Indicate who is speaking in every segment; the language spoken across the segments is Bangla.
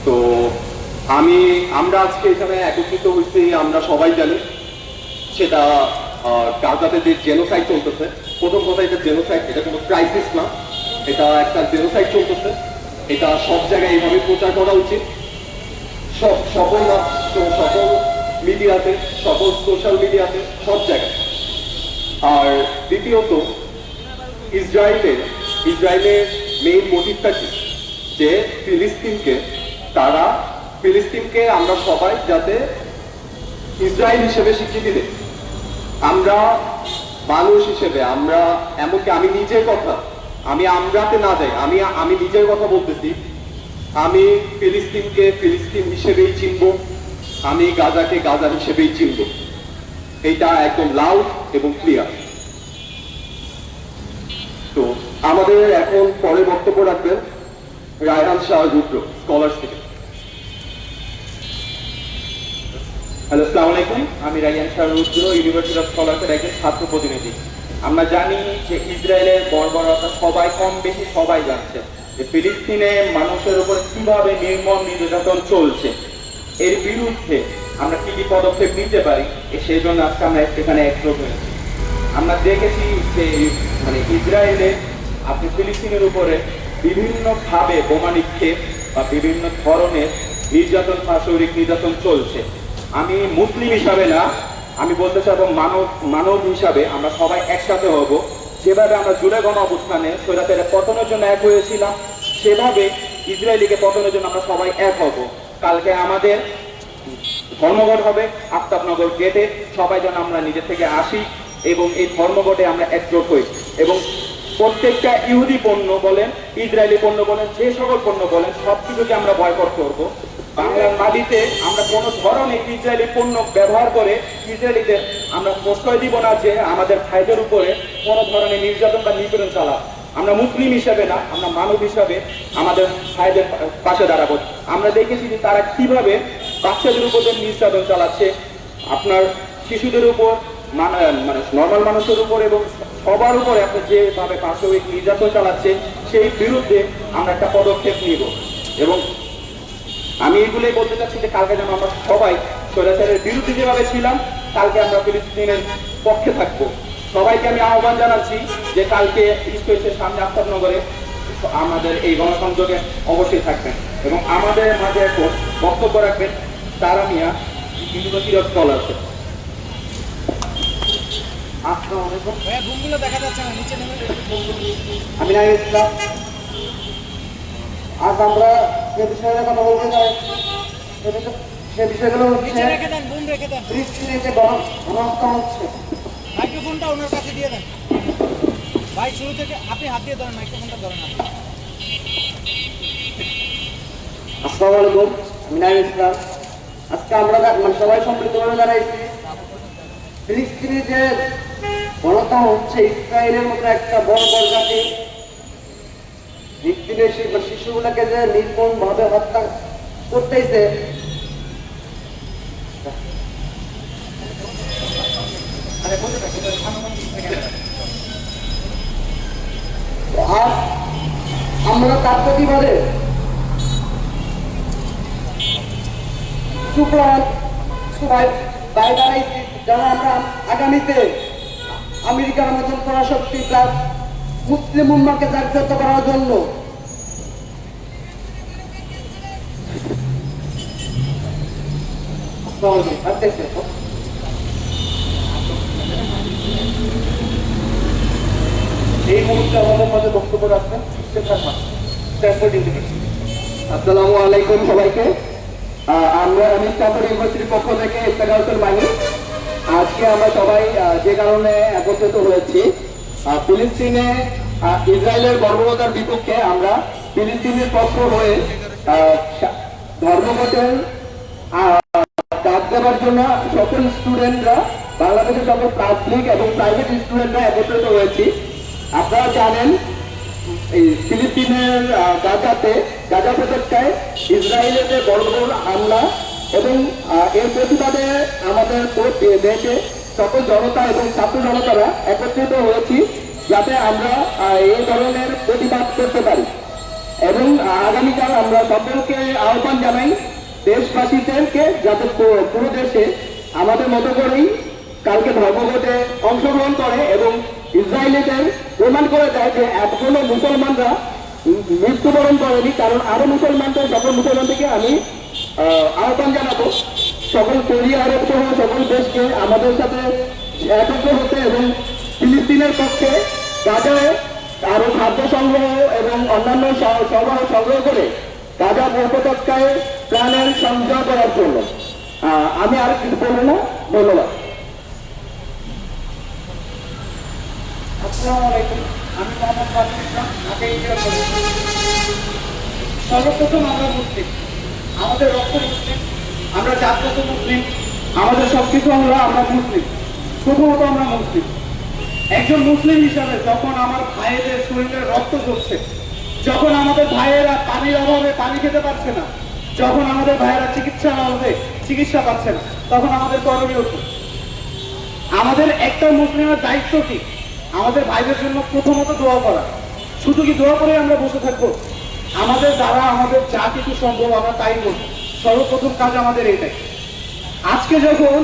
Speaker 1: তো আমরা আজকে এখানে একত্রিত হয়েছি, আমরা সবাই জানি সেটা গাজাতে যে জেনোসাইড চলতেছে। প্রথম কথা, এটা জেনোসাইড, এটা কোনো ক্রাইসিস না, এটা একটা জেনোসাইড চলতেছে। এটা সব জায়গায় এইভাবে প্রচার করা উচিত, সকল মিডিয়াতে, সকল সোশ্যাল মিডিয়াতে, সব জায়গায়। আর দ্বিতীয়ত, ইসরায়েলের মেইন মোটিভটা কি, যে ফিলিস্তিনকে আমরা সবাই যাতে ইসরায়েল হিসেবে স্বীকৃতি দেয়। আমরা মানুষ হিসেবে, আমরা এমনকি আমি নিজের কথা, আমি আমরাতে না যাই, আমি নিজের কথা বলতেছি, আমি ফিলিস্তিনকে ফিলিস্তিন হিসেবেই চিনব, আমি গাজাকে গাজা হিসেবেই চিনব। এটা একদম লাউড এবং ক্লিয়ার। তো আমাদের এখন পরে বক্তব্য রাখবেন রায়হান শাহ রুদ্র, স্কলার্স থেকে।
Speaker 2: হ্যালো, আসসালামু আলাইকুম। আমি রায়হান শাহ রুদ্র, ইউনিভার্সিটি অফ স্কলার্সের একজন ছাত্র প্রতিনিধি। আমরা জানি যে ইসরায়েলের বর্বরতা কম বেশি সবাই জানছে, যে ফিলিস্তিনে মানুষের উপর কিভাবে নির্মম নির্যাতন চলছে। এর বিরুদ্ধে আমরা কি কি পদক্ষেপ নিতে পারি, সেই জন্য আজকে আমরা এখানে একত্র হয়েছি। আমরা দেখেছি যে ইসরায়েলে আপনি ফিলিস্তিনের উপরে বিভিন্নভাবে বোমা নিক্ষেপ বা বিভিন্ন ধরনের নির্যাতন, শারীরিক নির্যাতন চলছে। আমি মুসলিম হিসাবে না, আমি বলতে চাইব মানব হিসাবে আমরা সবাই একসাথে হব। যেভাবে আমরা জুলাই গণ অবস্থানে স্বৈরাচারের পতনের জন্য এক হয়েছিলাম, সেভাবে ইসরায়েলিকে পতনের জন্য আমরা সবাই এক হব। কালকে আমাদের ধর্মঘট হবে আফতাবনগর গেটে, সবাই যেন আমরা নিজে থেকে আসি এবং এই ধর্মঘটে আমরা একজোট হই এবং প্রত্যেকটা ইহুদি পণ্য বলেন, ইসরায়েলি পণ্য বলেন, যে সকল পণ্য বলেন, সবকিছুকে আমরা বয়কট করব। বাংলার মাটিতে আমরা কোনো ধরনের ইসরায়েলি পণ্য ব্যবহার করে ইসরায়েলিদের আমরা প্রশ্রয় দিব না যে আমাদের ভাইদের উপরে কোনো ধরনের নির্যাতন বা নিপীড়ন চালায়। আমরা মুসলিম হিসেবে না, আমরা মানব হিসাবে আমাদের ভাইদের পাশে দাঁড়াবো। আমরা দেখেছি যে তারা কিভাবে বাচ্চাদের উপর নির্যাতন চালাচ্ছে, আপনার শিশুদের উপর, নর্মাল মানুষের উপর এবং সবার উপর একটা যেভাবে পাশবিক নির্যাতন চালাচ্ছে, সেই বিরুদ্ধে আমরা একটা পদক্ষেপ নিব। এবং আমি এইগুলোই বলতে চাচ্ছি যে কালকে যেন আমরা সবাই স্বৈরাচারের বিরুদ্ধে যেভাবে ছিলাম, কালকে আমরা ফিলিস্তিনের পক্ষে থাকবো। সবাইকে আমি আহ্বান জানাচ্ছি যে কালকে স্পেসের সামনে আফতাবনগরে আমাদের এই গণসংযোগে অবশ্যই থাকবেন এবং আমাদের মাঝে এখন বক্তব্য রাখবেন তারা মিয়া, ইউনিভার্সিটি অফ স্কলার্স।
Speaker 3: আমি নাইম ইসলাম। আজ আমরা যে বিষয়ে কথা বলতে চাই সে বিষয়গুলো হচ্ছে ফিলিস্তিনে যে গণহত্যা হচ্ছে।
Speaker 4: মাইক্রোফোনটা ওনার কাছে দিয়ে দেন ভাই, শুরু থেকে আপনি হাত দিয়ে ধরেন, মাইক্রোফোনটা ধরেন।
Speaker 3: আসসালামু আলাইকুম, আমি নাইম ইসলাম। আজকে আমরা সবাই সম্মিলিতভাবে জানাইছি ফিলিস্তিনে যে গণহত্যা হচ্ছে, ইসরায়েলের মতো একটা বড় জাতি ফিলিস্তিনের শিশুগুলোকে যে নির্মম ভাবে হত্যা করতেছে, আর আমরা তার প্রতিবাদে সবাই দায় দাঁড়াইছি যেন আমরা আগামীতে আমেরিকার মতন পরাশক্তি প্লাস মুসলিম উম্মাকে জাগ্রত করার জন্য
Speaker 2: এই মুহূর্তে আমাদের মাঝে বক্তব্য রাখবেন স্ট্যানফোর্ড ইউনিভার্সিটি।
Speaker 1: আসসালামু আলাইকুম সবাইকে। আমি স্ট্যানফোর্ড ইউনিভার্সিটির পক্ষ থেকে ইফতেখার মাহি। আজকে আমরা সবাই যে কারণে একত্রিত হয়েছি, ফিলিস্তিনে ইসরায়েলের বর্বরতার বিপক্ষে আমরা ফিলিস্তিনের পক্ষ হয়ে ধর্মঘটের ডাক দেওয়ার জন্য সকল স্টুডেন্টরা, বাংলাদেশের সকল পাবলিক এবং প্রাইভেট স্টুডেন্টরা একত্রিত হয়েছি। আপনারা জানেন এই ফিলিস্তিনের গাজা উপত্যকায় ইসরায়েলের যে বড় বড় হামলা এবং এর প্রতিবাদে আমাদের দেশে সকল জনতা এবং ছাত্র জনতারা একত্রিত হয়েছি যাতে আমরা এই ধরনের প্রতিবাদ করতে পারি।
Speaker 3: এবং আগামীকাল আমরা সকলকে আহ্বান জানাই দেশবাসীদেরকে যাতে পুরো দেশে আমাদের মতো করেই কালকে ধর্মঘটে অংশগ্রহণ করে এবং ইসরায়েলিদের প্রমাণ করে দেয় যে এখনো মুসলমানরা মৃত্যুবরণ করেনি। কারণ আরো মুসলমানদের সকল মুসলমান থেকে আমি আহ্বান জানাবো সকল সৌদি আরব সহ সকল দেশকে আমাদের সাথে একত্র হতে এবং ফিলিস্তিনের পক্ষে গাজায় আরো খাদ্য সংগ্রহ এবং অন্যান্য সরবরাহ সংগ্রহ করে গাজা উপত্যকায় প্রাণের সংগ্রহ করার জন্য। আমি আর কিছু বলবো না, ধন্যবাদ।
Speaker 4: আসসালামু আলাইকুম, আমি মোহাম্মদ ফারুক ইসলাম, ঢাকা ইন্ডিয়া কলেজ। সর্বপ্রথম আমরা মুসলিম, আমাদের রক্ত মুসলিম, আমরা জাতগত মুসলিম, আমাদের সবকিছু আমরা মুসলিম, প্রথমত আমরা মুসলিম। একজন মুসলিম হিসাবে যখন আমার ভাইয়েদের শরীরে রক্ত ঝরছে, যখন আমাদের ভাইয়েরা পানির অভাবে পানি খেতে পারছে না, যখন আমাদের ভাইয়েরা চিকিৎসার অভাবে চিকিৎসা পাচ্ছে না, তখন আমাদের করণীয় কি? আমাদের একটা মুসলিমের দায়িত্ব কি? আমাদের ভাইদের জন্য প্রথমত দোয়া করা। শুধু কি দোয়া করে আমরা বসে থাকবো? আমাদের দ্বারা আমাদের যা কিছু সম্ভব আমরা তাই করবো। সর্বপ্রথম কাজ আমাদের এটাই। আজকে যখন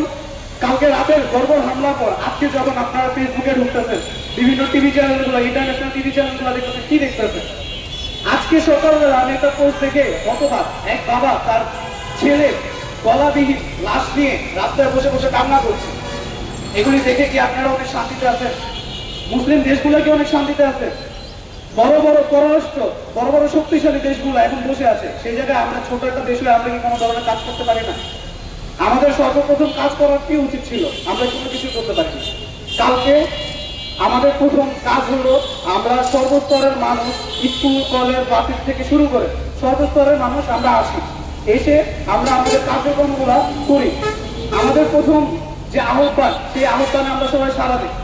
Speaker 4: কালকে রাতের বর্বর হামলার পর আজকে যখন আপনারা ফেসবুকে ঢুকতেছেন, বিভিন্ন টিভি চ্যানেলগুলো, ইন্টারন্যাশনাল টিভি চ্যানেলগুলো দেখতেছেন, কি দেখতেছেন? আজকে সকালবেলা আমি একটা পোস্ট দেখে হতবাক, এক বাবা তার ছেলে গলাবিহীন লাশ নিয়ে রাস্তায় বসে বসে কান্না করছে। এগুলি দেখে কি আপনারা অনেক শান্তিতে আছেন? মুসলিম দেশগুলো কি অনেক শান্তিতে আছে? বড় বড় পররাষ্ট্র, বড় বড় শক্তিশালী দেশগুলো এখন বসে আছে, সেই জায়গায় আমরা ছোট একটা দেশ হয়ে আমরা কি কোনো ধরনের কাজ করতে পারি না? আমাদের সর্বপ্রথম কাজ করার কি উচিত ছিল? আমরা কোনো কিছু করতে পারিনি। কালকে আমাদের প্রথম কাজ হলো আমরা সর্বস্তরের মানুষ, স্কুল কলেজ বাসির থেকে শুরু করে সর্বস্তরের মানুষ আমরা আসি, এসে আমরা আমাদের কার্যক্রমগুলো করি। আমাদের প্রথম যে আহ্বান, সেই আহ্বানে আমরা সবাই সাড়া দিই।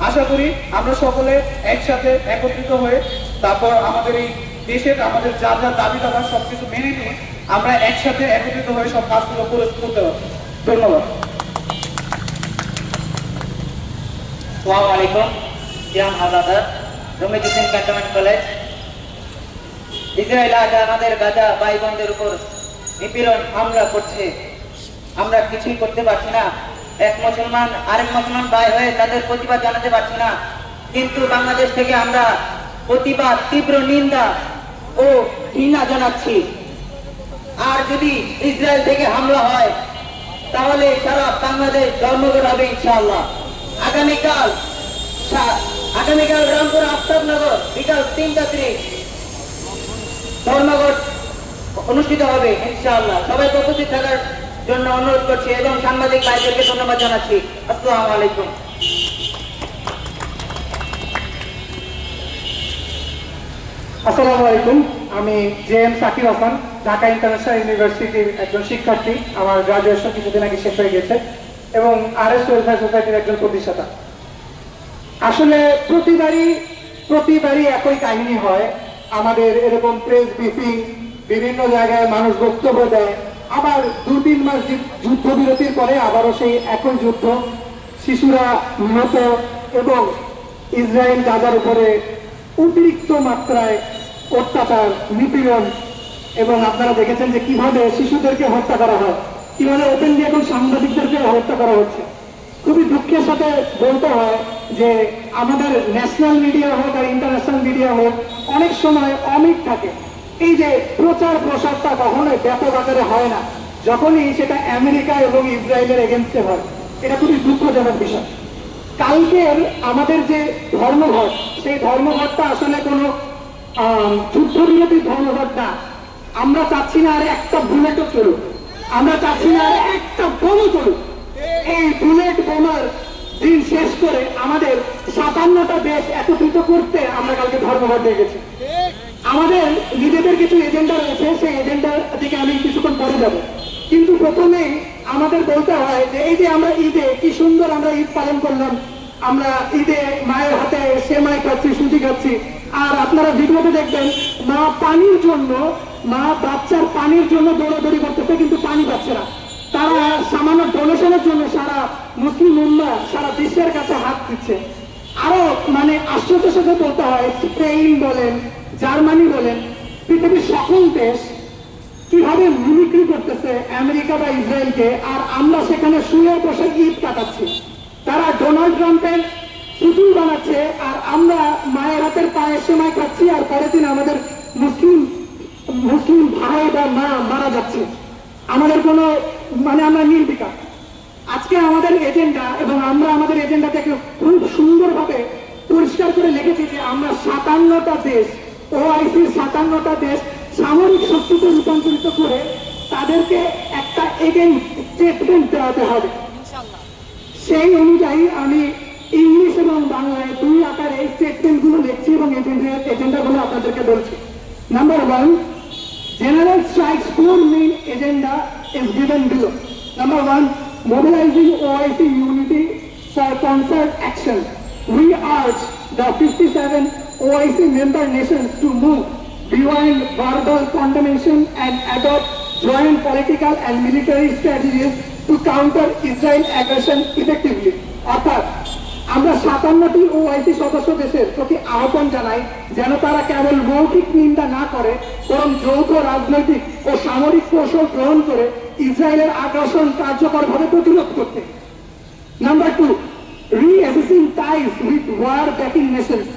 Speaker 4: আশা করি আমরা সকলে একসাথে একত্রিত হয়ে তারপর আমাদের এই দেশের আমাদের যা যা দাবি দাবা সবকিছু মেনে নিয়ে আমরা একসাথে একত্রিত হয়ে সব কাজগুলো করতে পারবো। ধন্যবাদ।
Speaker 5: আসসালামু আলাইকুম, জিয়াম হাজাদার, Ramiz Hossain cantonment college. Israel আজ আমাদের গাজা ভাই বোনদের উপর নিপীড়ন হামলা করছে, আমরা কিছুই করতে পারছি না। এক মুসলমান আরেক মুসলমান ভাই হয়ে তাদের প্রতিবাদ জানাতে পারছি না, কিন্তু বাংলাদেশ থেকে আমরা প্রতিবাদ, তীব্র নিন্দা ও ঘৃণা জানাচ্ছি। আর যদি ইসরায়েল থেকে হামলা হয় তাহলে সারা বাংলাদেশ ধর্মঘট হবে ইনশাআল্লাহ। আগামীকাল রামপুর আফতাবনগর বিকাল 3:30 ধর্মঘট অনুষ্ঠিত হবে ইনশাআল্লাহ। সবাই উপস্থিত থাকার জন্য অনুরোধ করছি এবং সাংবাদিক ভাইদেরকে ধন্যবাদ জানাচ্ছি। আসসালামু আলাইকুম।
Speaker 6: আসসালামু আলাইকুম, আমি জে.এম. সাকির হাসান, ঢাকা ইন্টারন্যাশনাল ইউনিভার্সিটির একজন শিক্ষার্থী। আমার গ্রাজুয়েশন কিছুদিন আগে শেষ হয়ে গেছে এবং আরএস ওয়েলফেয়ার সোসাইটির একজন প্রতিষ্ঠাতা। আসলে প্রতিবারই একই কাহিনী হয়। আমাদের এরকম প্রেস ব্রিফিং, বিভিন্ন জায়গায় মানুষ বক্তব্য দেয়, আবার 2-3 মাস যুদ্ধবিরতির পরে আবারও সেই একই যুদ্ধ, শিশুরা নিহত এবং ইসরায়েল গাজার উপরে অতিরিক্ত মাত্রায় অত্যাচার, নিপীড়ন। এবং আপনারা দেখেছেন যে কিভাবে শিশুদেরকে হত্যা করা হয়, কিভাবে ওপেনলি এখন সাংবাদিকদেরকে হত্যা করা হচ্ছে। খুবই দুঃখের সাথে বলতে হয় যে আমাদের ন্যাশনাল মিডিয়া হোক আর ইন্টারন্যাশনাল মিডিয়া হোক, অনেক সময় অমিট থাকে। এই যে প্রচার প্রসারটা কখনোই ব্যাপক আকারে হয় না, যখনই সেটা আমেরিকা এবং ইসরায়েলের এগেনস্টে হয়। এটা খুবই দুঃখজনক বিষয়। কালকের আমাদের যে ধর্মঘট, সেই ধর্মঘটটা আসলে কোনো যুদ্ধবিরতির ধর্মঘট না। আমরা চাচ্ছি না আর একটা বুলেটও চলুক, আমরা চাচ্ছি না আর একটা বোমও চলুক। এই বুলেট বোমার দিন শেষ করে আমাদের 57টা দেশ একত্রিত করতে আমরা কালকে ধর্মঘট দেখেছি। আমাদের নিজেদের কিছু এজেন্ডা রয়েছে, সেই এজেন্ডার দিকে আমি কিছুক্ষণ পরে যাব। কিন্তু প্রথমেই আমাদের বলতে হয় যে এই যে আমরা ঈদে কি সুন্দর আমরা ঈদ পালন করলাম, আমরা ঈদে মায়ের হাতে সেমাই খাচ্ছি, সুজি খাচ্ছি, আর আপনারা ভিডিওতে দেখবেন মা পানির জন্য, মা বাচ্চার পানির জন্য দৌড়াদৌড়ি করতেছে কিন্তু পানি পাচ্ছে না। তারা সামান্য ডোনেশনের জন্য সারা মুসলিম উম্মাহ, সারা বিশ্বের কাছে হাত দিচ্ছে। আরো মানে আশ্চর্যের সাথে বলতে হয়, স্পেন বলেন, জার্মানি বলেন, পৃথিবীর সকল দেশ কিভাবে মিমিক্রি করতেছে আমেরিকা বা ইসরায়েলকে, আর আমরা সেখানে শুয়ে বসে ঈদ কাটাচ্ছি। তারা ডোনাল্ড ট্রাম্পের পুতুল বানাচ্ছে, আর আমরা মায়ের হাতের পায়ে সেমাই খাচ্ছি, আর পরের দিন আমাদের মুসলিম ভাই বা মা মারা যাচ্ছে। আমাদের কোনো আমরা নির্বিকার। আজকে আমাদের এজেন্ডা, এবং আমরা আমাদের এজেন্ডা থেকে খুব সুন্দরভাবে পরিষ্কার করে লিখেছি যে আমরা 57টা দেশ, ওআইসির 57টা দেশ সামরিক শক্তিতে রূপান্তরিত করে তাদেরকে একটা এগেইনস্ট স্টেটমেন্ট দেওয়াতে হবে। সেই অনুযায়ী আমি ইংলিশ এবং বাংলায় দুই আকারে এই স্টেটমেন্টগুলো লিখছি এবং এজেন্ডাগুলো আপনাদেরকে বলছি। Number 1, General Strike's 4 main agenda is given below. Number 1, mobilizing OIC unity for concert action. We urge the 57 OIC member nations to move beyond verbal condemnation and adopt joint political and military strategies to counter Israel aggression effectively. অর্থাৎ আমরা 57টি ওআইসি সদস্য দেশের প্রতি আহ্বান জানাই যেন তারা কেবল মৌখিক নিন্দা না করে, বরং যৌথ রাজনৈতিক ও সামরিক কৌশল গ্রহণ করে ইসরায়েলের আগ্রাসন কার্যকরভাবে প্রতিরোধ করতে। Number 2, reassessing ties with war-backing nations,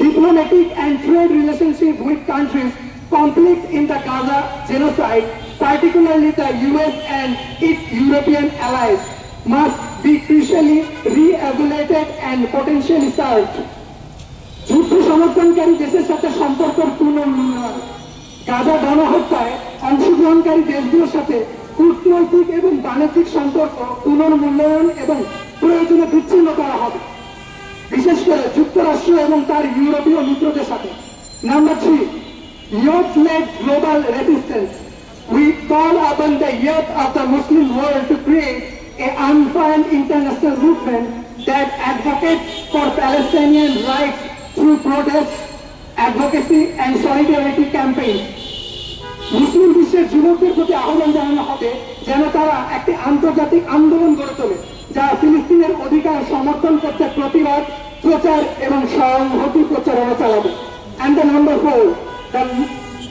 Speaker 6: diplomatic and trade relationship with countries conflict in the Gaza genocide, particularly the US and its European allies, must be crucially re-evaluated and potentially served. যুদ্ধ সমর্থনকারী দেশের সাথে সম্পর্কের পুনর্নির্মাণ, গাজা গণহত্যায় অংশগ্রহণকারী দেশগুলোর সাথে কূটনৈতিক এবং বাণিজ্যিক সম্পর্ক পুনর্মূল্যায়ন এবং প্রয়োজনে বিচ্ছিন্ন করা হবে, বিশেষ করে যুক্তরাষ্ট্র এবং তার ইউরোপীয় মিত্রদের সাথে। Number 3, youth-led global resistance. We call upon the youth of the Muslim world to create an unfeigned international movement that advocates for Palestinian rights through protests, advocacy and solidarity campaigns. মুসলিম বিশ্বের যুবকদের প্রতি আহ্বান জানানো হবে যেন তারা একটি আন্তর্জাতিক আন্দোলন গড়ে তোলে যা ফিলিস্তিনের অধিকার সমর্থন করতে প্রতিবাদ, প্রচার এবং সংহতি প্রচারণা চালাবে। And the number 4,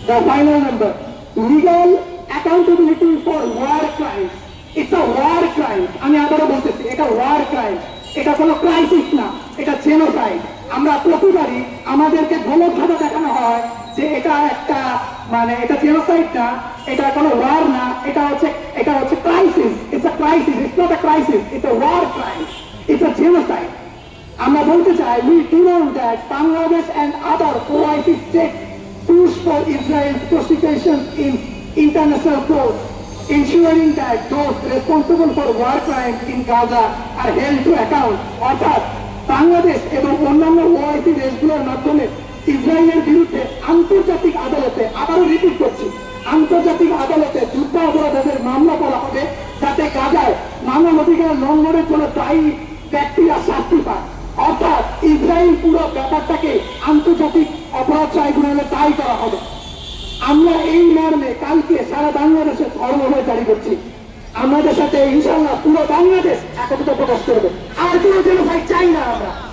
Speaker 6: the final number, legal accountability for war crimes. It's a war crime. আমি আবারও বলতেছি, এটা war crime, এটা কোনো ক্রাইসিস না, এটা জেনোসাইড। আমরা প্রতিবারই আমাদেরকে গণধারা দেখানো হয় যে এটা একটা এটা জেনোসাইড না, এটা কোনো ওয়ার না, এটা হচ্ছে crisis. It's a crisis, it's not a crisis, it's a war crime, it's a genocide. আমরা বলতে চাই, we denounce that Bangladesh and other OIC states push for Israel's prosecution in international court, ensuring that those responsible for war crimes in Gaza are held to account. অর্থাৎ বাংলাদেশ এবং অন্যান্য ওআইসি দেশগুলোর মাধ্যমে ইসরায়েলের বিরুদ্ধে আন্তর্জাতিক আদালতে, আবারও রিপিট করছি, আন্তর্জাতিক আদালতে যুদ্ধ অপরাধের মামলা করা হবে যাতে গাজায় মানবাধিকার লঙ্ঘনের জন্য দায়ী ব্যক্তিরা শাস্তি পায়। অর্থাৎ ইসরায়েল পুরো ব্যাপারটাকে আন্তর্জাতিক অপরাধ ট্রাইব্যুনালে দায়ী করা হবে। আমরা এই মর্মে কালকে সারা বাংলাদেশে ধর্মঘট জারি করছি। আমাদের সাথে ইনশাল্লাহ পুরো বাংলাদেশ একত্রিত প্রকাশ করবে। আর কোনো জেনোসাইড চাই না আমরা।